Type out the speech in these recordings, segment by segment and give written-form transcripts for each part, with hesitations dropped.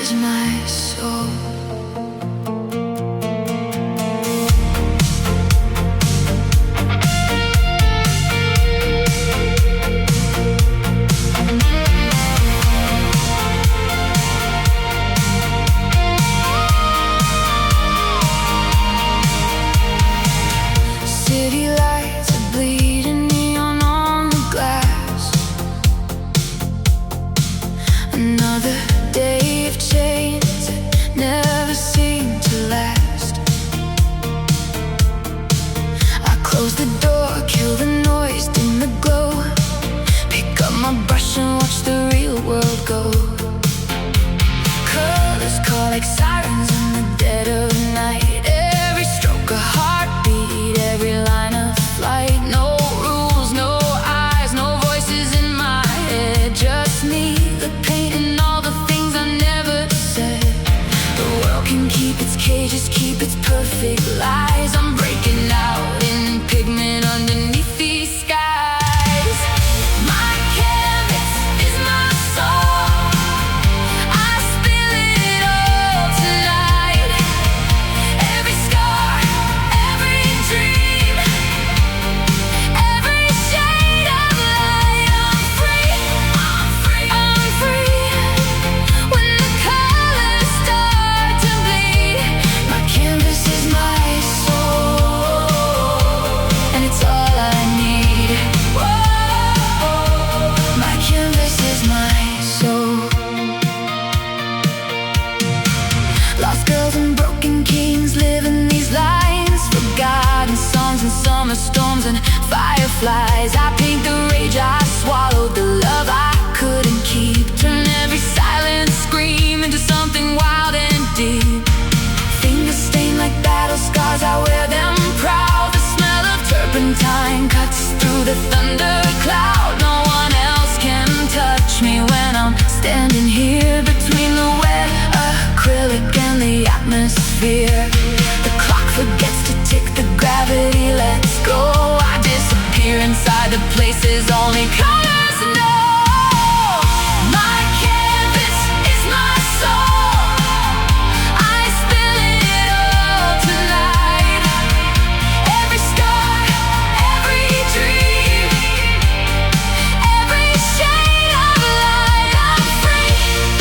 is my soul. City lights are bleeding neon on the glass. Another day of chains that never seem to last. I close the door, kill the noise, dim the glow. Pick up my brush and watch the real world go. Colors call like sirens in the dead of night. Every stroke a heartbeat, every line of flight. No rules, no eyes, no voices in my head. Just me, the pain and all the things I never said. The world can keep its cages, keep its perfect lies. I'm breaking out in pigment underneath these skies. My canvas is my soul. I spill it all tonight. Every scar, every dream, every shade of light. I'm free, I'm free, I'm free. When the colors start to bleed, my canvas is my soul, and it's all I need. Whoa, my canvas is my soul. Lost girls and broken kings live in these lines. Forgotten songs and summer storms and fireflies. I paint the rage, I swallowed the love I couldn't keep. Turn every silent scream into something wild and deep. Fingers stained like battle scars, I wear them proud. The smell of turpentine cuts through the thundercloud. No one else can touch me when I'm standing here between the wet acrylic and the atmosphere. The clock forgets to tick, the gravity lets go. I disappear inside the places only colors know. My canvas is my soul. I spill it all tonight. Every scar, every dream, every shade of light. I'm free,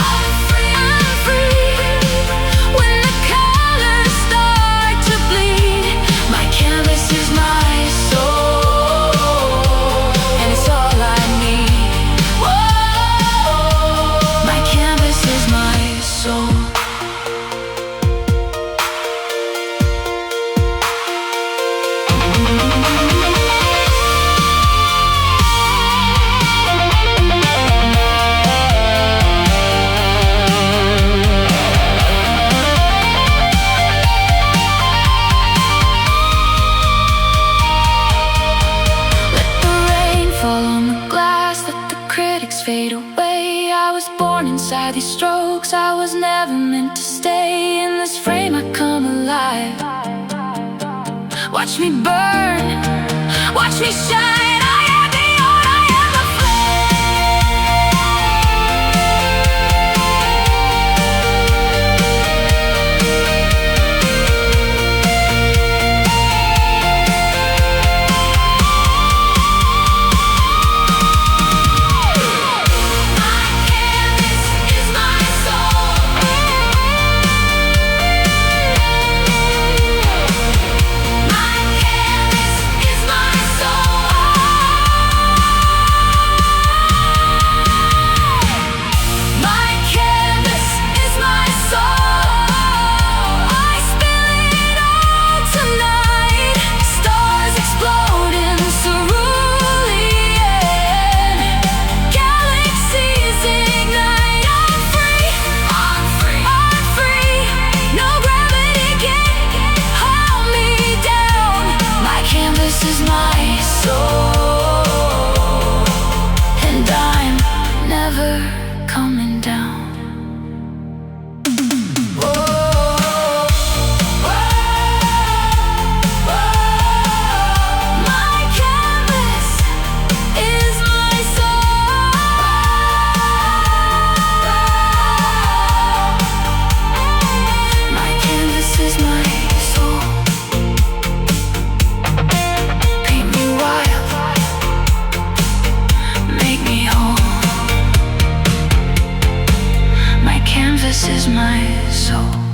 I'm free, I'm free. When the colors start to bleed, my canvas is my soul, and it's all I need. Whoa, my canvas is my soul. Let the rain fall on the glass, let the critics fade away. I was born inside these strokes, I was never meant to stay. In this frame I come alive. Watch me burn, watch me shine. I am neon, I am a My canvas is my soul. My canvas is my soul. This is my soul.